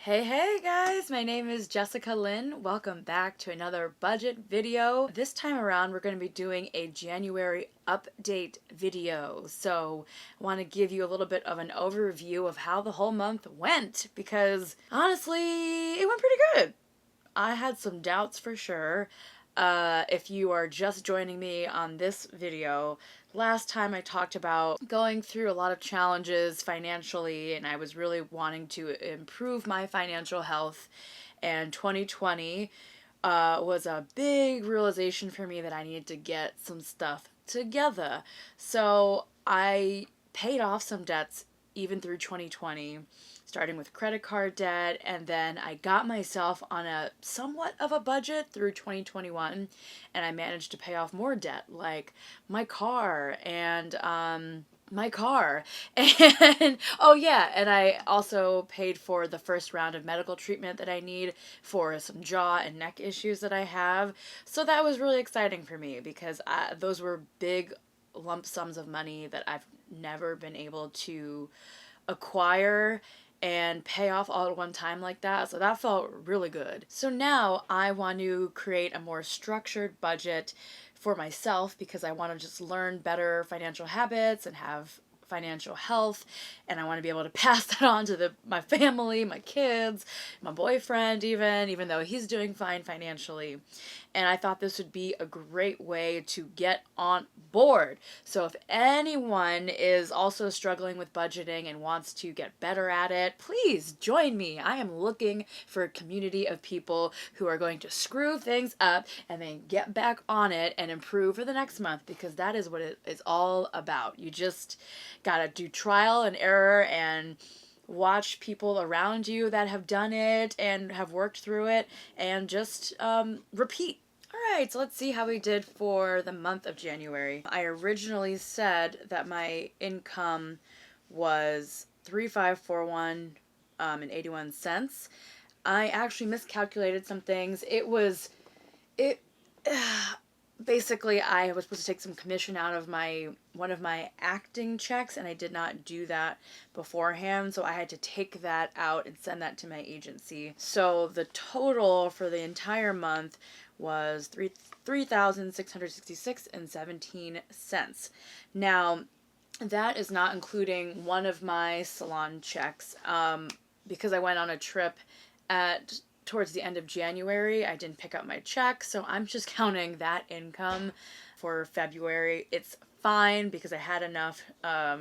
Hey guys, my name is Jessica Linh. Welcome back to another budget video. This time around we're going to be doing a January update video. So I want to give you a little bit of an overview of how the whole month went because honestly it went pretty good. I had some doubts for sure. If you are just joining me on this video, last time I talked about going through a lot of challenges financially, and I was really wanting to improve my financial health. And 2020 was a big realization for me that I needed to get some stuff together. So I paid off some debts even through 2020, starting with credit card debt, and then I got myself on a somewhat of a budget through 2021, and I managed to pay off more debt, like my car and and oh yeah, and I also paid for the first round of medical treatment that I need for some jaw and neck issues that I have. So that was really exciting for me because those were big lump sums of money that I've never been able to acquire and pay off all at one time like that. So that felt really good. So now I want to create a more structured budget for myself because I want to just learn better financial habits and have financial health, and I want to be able to pass that on to my family, my kids, my boyfriend, even though he's doing fine financially. And I thought this would be a great way to get on board. So if anyone is also struggling with budgeting and wants to get better at it, please join me. I am looking for a community of people who are going to screw things up and then get back on it and improve for the next month, because that is what it is all about. You just gotta do trial and error and watch people around you that have done it and have worked through it and just repeat. Alright, so let's see how we did for the month of January. I originally said that my income was 3541 and 81 cents. I actually miscalculated some things. Basically, I was supposed to take some commission out of one of my acting checks, and I did not do that beforehand, so I had to take that out and send that to my agency. So the total for the entire month was $3,666 and 17 cents. Now, that is not including one of my salon checks, because I went on a trip towards the end of January. I didn't pick up my check, so I'm just counting that income for February. It's fine because I had enough, I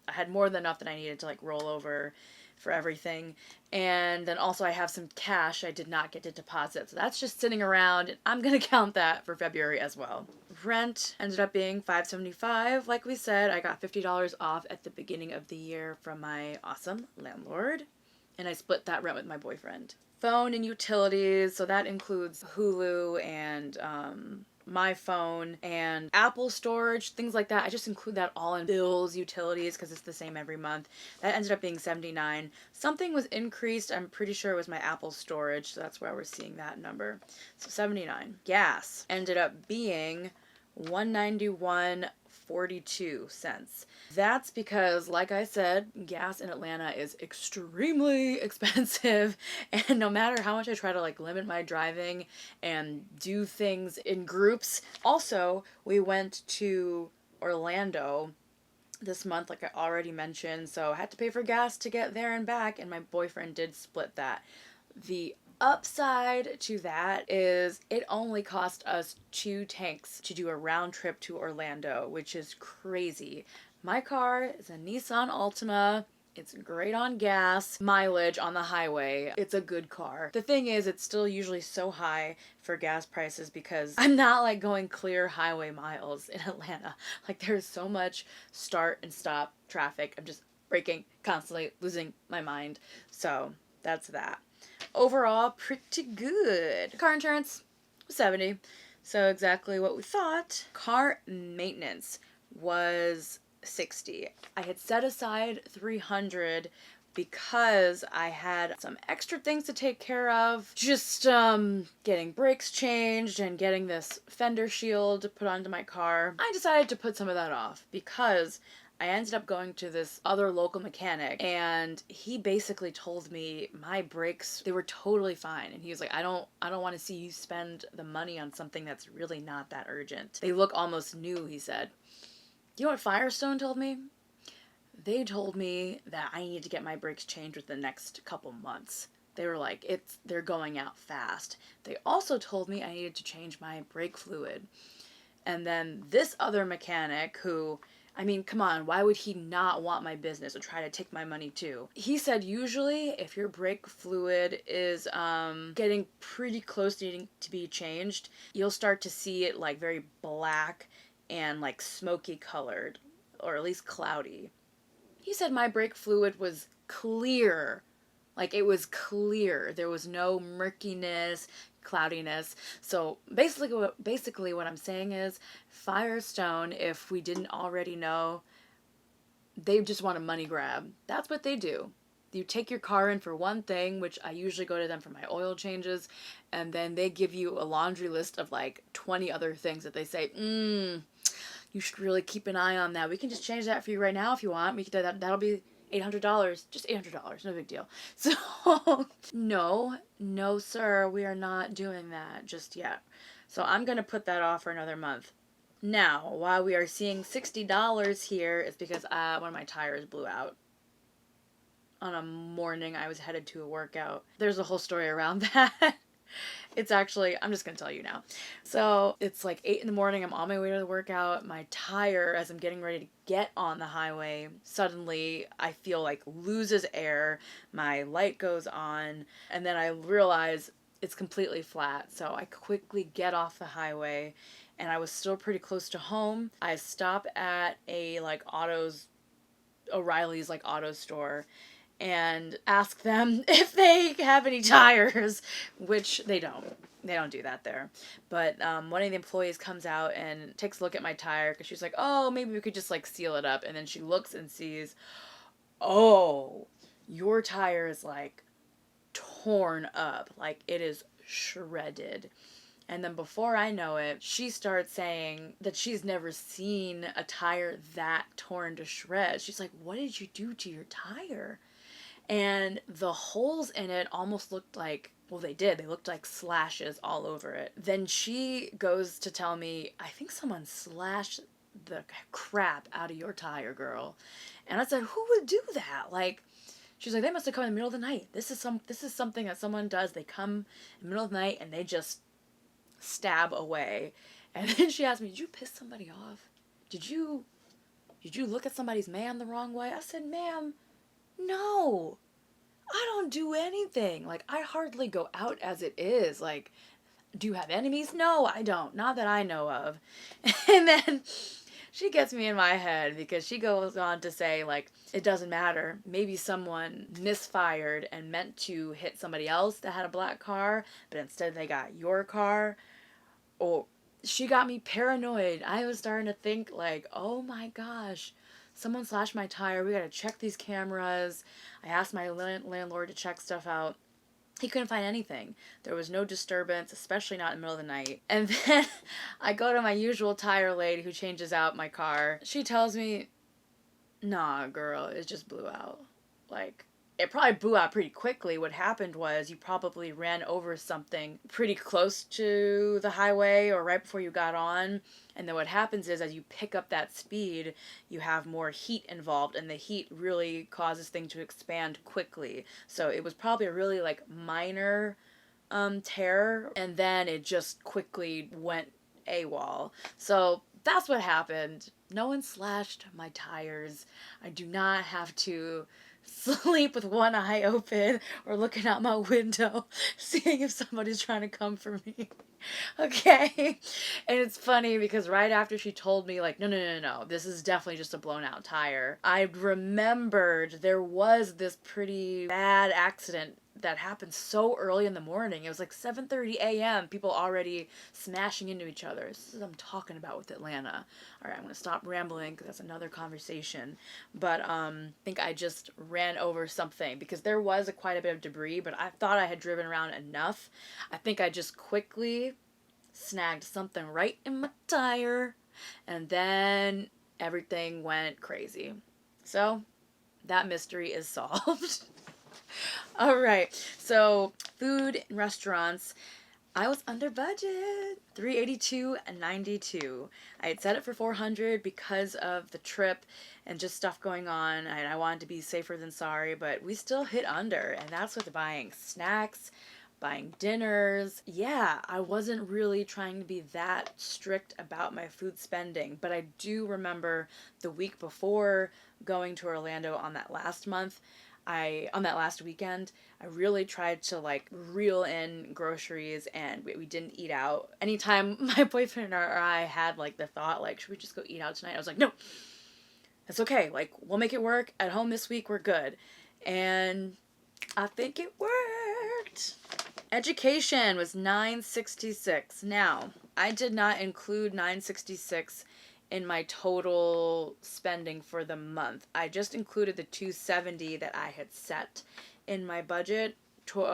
had more than enough that I needed to roll over for everything. And then also I have some cash I did not get to deposit, so that's just sitting around, and I'm gonna count that for February as well. Rent ended up being $575. Like we said, I got $50 off at the beginning of the year from my awesome landlord, and I split that rent with my boyfriend. Phone and utilities, so that includes Hulu and my phone and Apple storage, things like that. I just include that all in bills, utilities, because it's the same every month. That ended up being $79. Something was increased. I'm pretty sure it was my Apple storage, so that's why we're seeing that number. So $79. Gas ended up being $191.42. That's because, like I said, gas in Atlanta is extremely expensive, and no matter how much I try to limit my driving and do things in groups. Also, we went to Orlando this month, like I already mentioned, so I had to pay for gas to get there and back, and my boyfriend did split that. The upside to that is it only cost us 2 tanks to do a round trip to Orlando, which is crazy. My car is a Nissan Altima. It's great on gas, mileage on the highway. It's a good car. The thing is, it's still usually so high for gas prices because I'm not going clear highway miles in Atlanta. There's so much start and stop traffic. I'm just braking, constantly losing my mind. So that's that. Overall, pretty good. Car insurance was $70. So exactly what we thought. Car maintenance was $60. I had set aside $300 because I had some extra things to take care of. Just getting brakes changed and getting this fender shield put onto my car. I decided to put some of that off because I ended up going to this other local mechanic, and he basically told me my brakes, they were totally fine. And he was like, I don't want to see you spend the money on something that's really not that urgent. They look almost new, he said. You know what Firestone told me? They told me that I need to get my brakes changed within the next couple months. They were like, they're going out fast. They also told me I needed to change my brake fluid. And then this other mechanic who, I mean, come on, why would he not want my business or try to take my money too? He said usually if your brake fluid is getting pretty close to needing to be changed, you'll start to see it like very black and like smoky colored, or at least cloudy. He said my brake fluid was clear. Like, it was clear. There was no murkiness, cloudiness. So basically what I'm saying is, Firestone, if we didn't already know, they just want a money grab. That's what they do. You take your car in for one thing, which I usually go to them for my oil changes, and then they give you a laundry list of like 20 other things that they say, you should really keep an eye on that. We can just change that for you right now if you want. We can, that'll be $800, just $800, no big deal. So, no, sir, we are not doing that just yet. So I'm going to put that off for another month. Now, why we are seeing $60 here is because one of my tires blew out on a morning I was headed to a workout. There's a whole story around that. It's actually, I'm just going to tell you now. So it's like 8 in the morning. I'm on my way to the workout. My tire, as I'm getting ready to get on the highway, suddenly I feel like loses air. My light goes on. And then I realize it's completely flat. So I quickly get off the highway, and I was still pretty close to home. I stop at a like O'Reilly's like auto store, and ask them if they have any tires, which they don't. They don't do that there. But one of the employees comes out and takes a look at my tire because she's like, oh, maybe we could just like seal it up. And then she looks and sees, oh, your tire is like torn up. Like, it is shredded. And then before I know it, she starts saying that she's never seen a tire that torn to shreds. She's like, what did you do to your tire? And the holes in it almost looked like, well, they did. They looked like slashes all over it. Then she goes to tell me, I think someone slashed the crap out of your tire, girl. And I said, who would do that? Like, she's like, they must have come in the middle of the night. This is something that someone does. They come in the middle of the night and they just stab away. And then she asked me, did you piss somebody off? Did you look at somebody's man the wrong way? I said, ma'am, no, I don't do anything. Like, I hardly go out as it is. Like, do you have enemies? No, I don't. Not that I know of. And then she gets me in my head because she goes on to say, like, it doesn't matter. Maybe someone misfired and meant to hit somebody else that had a black car, but instead they got your car. Or she got me paranoid. I was starting to think, like, oh my gosh, someone slashed my tire. We gotta check these cameras. I asked my landlord to check stuff out. He couldn't find anything. There was no disturbance, especially not in the middle of the night. And then I go to my usual tire lady who changes out my car. She tells me, nah, girl, it just blew out. Like, it probably blew out pretty quickly. What happened was you probably ran over something pretty close to the highway or right before you got on. And then what happens is, as you pick up that speed, you have more heat involved, and the heat really causes things to expand quickly. So it was probably a really like minor tear, and then it just quickly went AWOL. So that's what happened. No one slashed my tires. I do not have to sleep with one eye open or looking out my window seeing if somebody's trying to come for me. Okay. And it's funny because right after she told me, like, no, this is definitely just a blown out tire, I remembered there was this pretty bad accident that happened so early in the morning. It was like 7:30 a.m. People already smashing into each other. This is what I'm talking about with Atlanta. All right, I'm going to stop rambling because that's another conversation. But I think I just ran over something because there was quite a bit of debris, but I thought I had driven around enough. I think I just quickly snagged something right in my tire, and then everything went crazy. So that mystery is solved. All right. So food and restaurants. I was under budget, 382.92. I had set it for 400 because of the trip and just stuff going on, and I wanted to be safer than sorry, but we still hit under, and that's with buying snacks, buying dinners. Yeah, I wasn't really trying to be that strict about my food spending, but I do remember the week before going to Orlando on that last month, on that last weekend, I really tried to like reel in groceries, and we didn't eat out. Anytime my boyfriend or I had like the thought like, should we just go eat out tonight? I was like, no, it's okay. Like, we'll make it work. At home this week, we're good. And I think it worked. Education was $966. Now, I did not include $966 in my total spending for the month. I just included the $270 that I had set in my budget,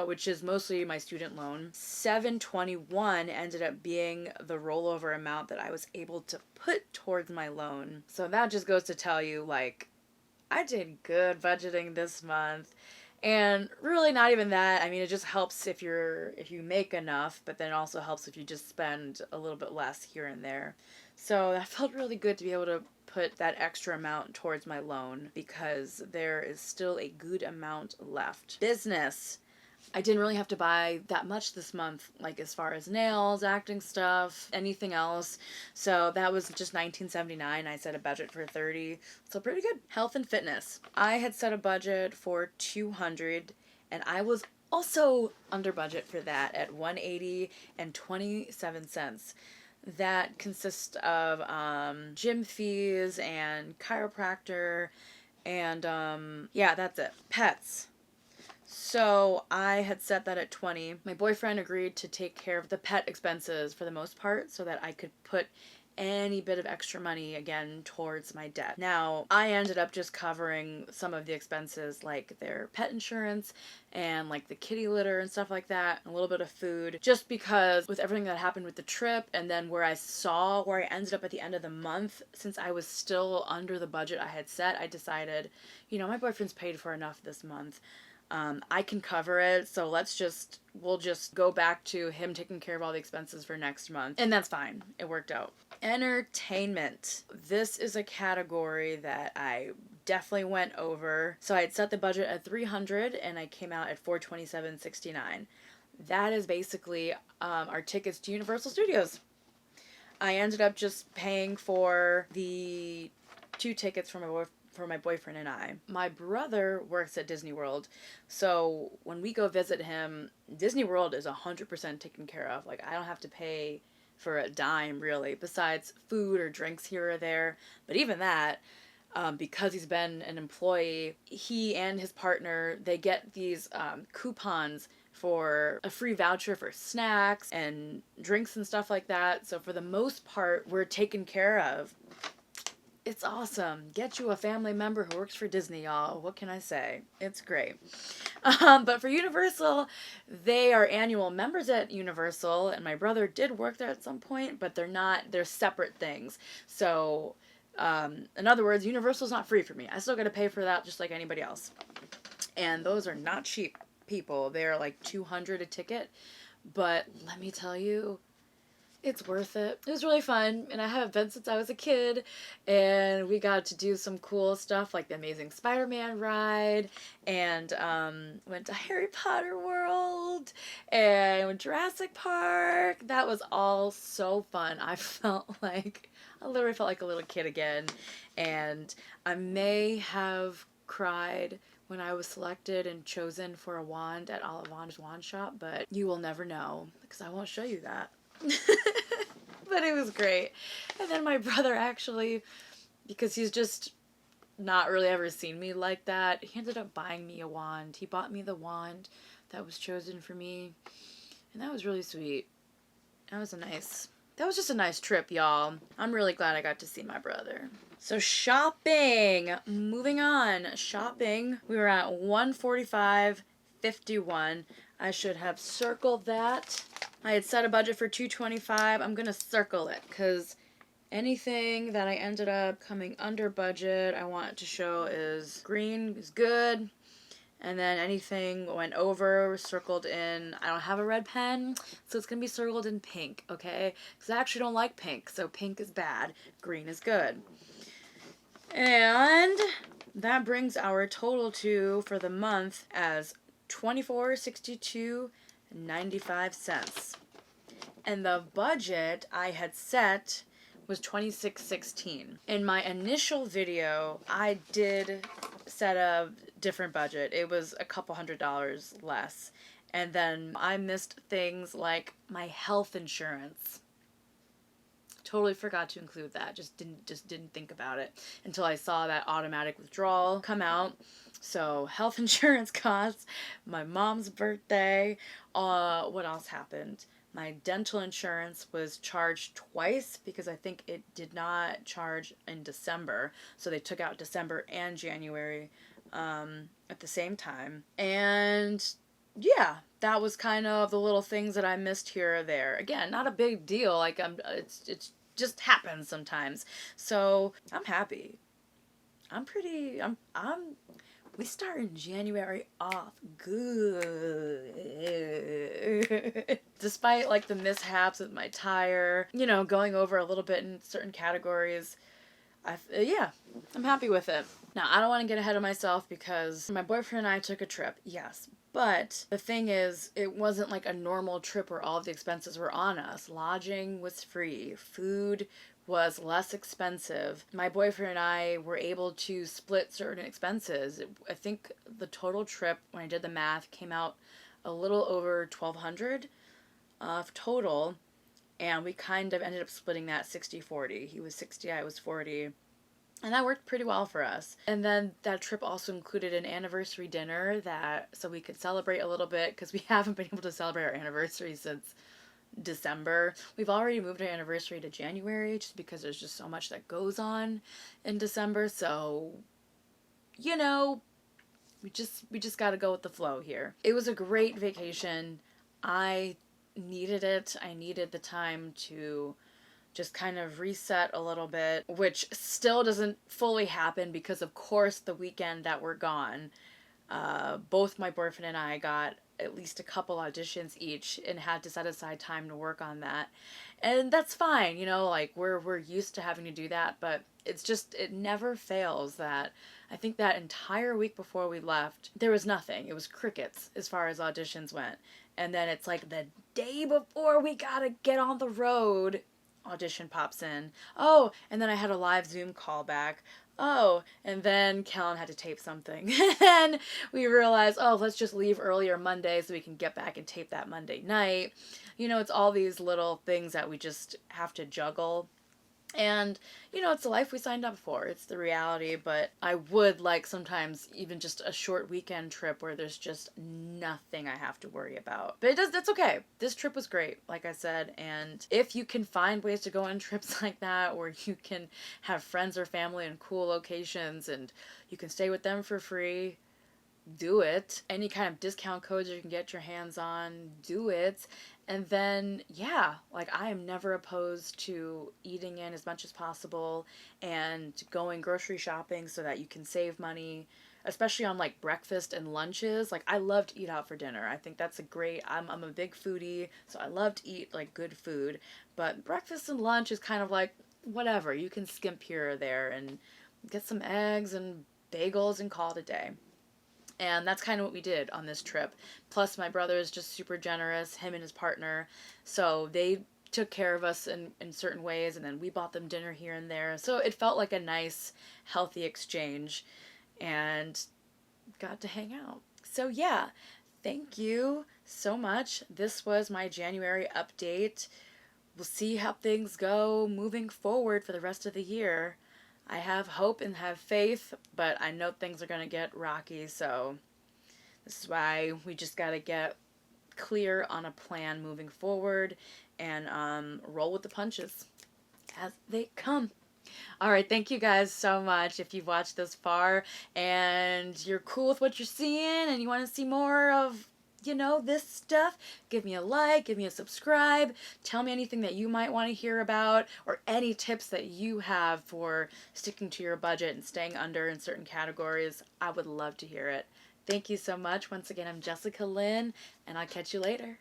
which is mostly my student loan. $721 ended up being the rollover amount that I was able to put towards my loan. So that just goes to tell you, like, I did good budgeting this month. And really not even that. I mean, it just helps if you make enough, but then it also helps if you just spend a little bit less here and there. So that felt really good to be able to put that extra amount towards my loan because there is still a good amount left. Business. I didn't really have to buy that much this month, like as far as nails, acting stuff, anything else. So that was just $19.79. I set a budget for $30. So pretty good. Health and fitness. I had set a budget for $200, and I was also under budget for that at $180.27. That consists of gym fees and chiropractor, and yeah, that's it. Pets. So I had set that at 20. My boyfriend agreed to take care of the pet expenses for the most part so that I could put any bit of extra money again towards my debt. Now, I ended up just covering some of the expenses like their pet insurance and like the kitty litter and stuff like that, and a little bit of food, just because with everything that happened with the trip and then where I ended up at the end of the month, since I was still under the budget I had set, I decided, my boyfriend's paid for enough this month. I can cover it, so we'll just go back to him taking care of all the expenses for next month. And that's fine. It worked out. Entertainment. This is a category that I definitely went over. So I had set the budget at $300 and I came out at $427.69. That is basically our tickets to Universal Studios. I ended up just paying for the 2 tickets for my boyfriend and I. My brother works at Disney World, so when we go visit him, Disney World is 100% taken care of. Like, I don't have to pay for a dime, really, besides food or drinks here or there. But even that, because he's been an employee, he and his partner, they get these coupons for a free voucher for snacks and drinks and stuff like that. So for the most part, we're taken care of. It's awesome. Get you a family member who works for Disney, y'all. What can I say? It's great. But for Universal, they are annual members at Universal, and my brother did work there at some point, but they're separate things. So, in other words, Universal's not free for me. I still got to pay for that just like anybody else. And those are not cheap, people. They're like $200 a ticket. But let me tell you, it's worth it. It was really fun, and I haven't been since I was a kid, and we got to do some cool stuff like the Amazing Spider-Man ride, and went to Harry Potter World, and went to Jurassic Park. That was all so fun. I literally felt like a little kid again, and I may have cried when I was selected and chosen for a wand at Ollivander's Wand Shop, but you will never know, because I won't show you that. But it was great. And then my brother actually, because he's just not really ever seen me like that, he ended up buying me a wand. He bought me the wand that was chosen for me, and that was really sweet. That was just a nice trip, y'all. I'm really glad I got to see my brother. So shopping, moving on. Shopping, we were at $145.51. I should have circled that. I had set a budget for $225. I'm gonna circle it because Anything that I ended up coming under budget, I want to show is green is good. And then anything went over, circled in. I don't have a red pen, so it's going to be circled in pink, okay? Because I actually don't like pink, so pink is bad. Green is good. And that brings our total to, for the month, as $24.62.95. And the budget I had set was $26.16. In my initial video, I did set a different budget. It was a couple $100 less. And then I missed things like my health insurance. Totally forgot to include that. Just didn't think about it until I saw that automatic withdrawal come out. So health insurance costs, my mom's birthday, what else happened? My dental insurance was charged twice because I think it did not charge in December. So they took out December and January at the same time. And yeah, that was kind of the little things that I missed here or there. Again, not a big deal. Like it's just happens sometimes. So I'm happy. We start in January off good. Despite like the mishaps with my tire, going over a little bit in certain categories, I'm happy with it. Now, I don't want to get ahead of myself because my boyfriend and I took a trip, yes. But the thing is, it wasn't like a normal trip where all of the expenses were on us. Lodging was free. Food was less expensive. My boyfriend and I were able to split certain expenses. I think the total trip, when I did the math, came out a little over $1,200 total. And we kind of ended up splitting that 60-40. He was 60, I was 40. And that worked pretty well for us. And then that trip also included an anniversary dinner so we could celebrate a little bit because we haven't been able to celebrate our anniversary since December. We've already moved our anniversary to January just because there's just so much that goes on in December. So, we just got to go with the flow here. It was a great vacation. I needed it. I needed the time to just kind of reset a little bit, which still doesn't fully happen because, of course, the weekend that we're gone, both my boyfriend and I got at least a couple auditions each and had to set aside time to work on that. And that's fine, like we're used to having to do that, but it never fails that I think that entire week before we left, there was nothing. It was crickets as far as auditions went. And then it's like the day before we gotta get on the road, audition pops in. Oh, and then I had a live Zoom call back. Oh, and then Kellen had to tape something. And we realized, let's just leave earlier Monday so we can get back and tape that Monday night. It's all these little things that we just have to juggle. And, it's the life we signed up for. It's the reality, but I would like sometimes even just a short weekend trip where there's just nothing I have to worry about. But that's okay. This trip was great, like I said, and if you can find ways to go on trips like that where you can have friends or family in cool locations and you can stay with them for free, do it. Any kind of discount codes you can get your hands on, do it. And then, I am never opposed to eating in as much as possible and going grocery shopping so that you can save money, especially on like breakfast and lunches. Like, I love to eat out for dinner. I think that's I'm a big foodie, so I love to eat like good food. But breakfast and lunch is kind of like whatever. You can skimp here or there and get some eggs and bagels and call it a day. And that's kind of what we did on this trip. Plus, my brother is just super generous, him and his partner. So they took care of us in certain ways, and then we bought them dinner here and there. So it felt like a nice, healthy exchange, and got to hang out. So thank you so much. This was my January update. We'll see how things go moving forward for the rest of the year. I have hope and have faith, but I know things are going to get rocky, so this is why we just got to get clear on a plan moving forward and roll with the punches as they come. All right, thank you guys so much if you've watched this far and you're cool with what you're seeing and you want to see more of, this stuff, give me a like, give me a subscribe, tell me anything that you might want to hear about, or any tips that you have for sticking to your budget and staying under in certain categories. I would love to hear it. Thank you so much. Once again, I'm Jessica Lynn, and I'll catch you later.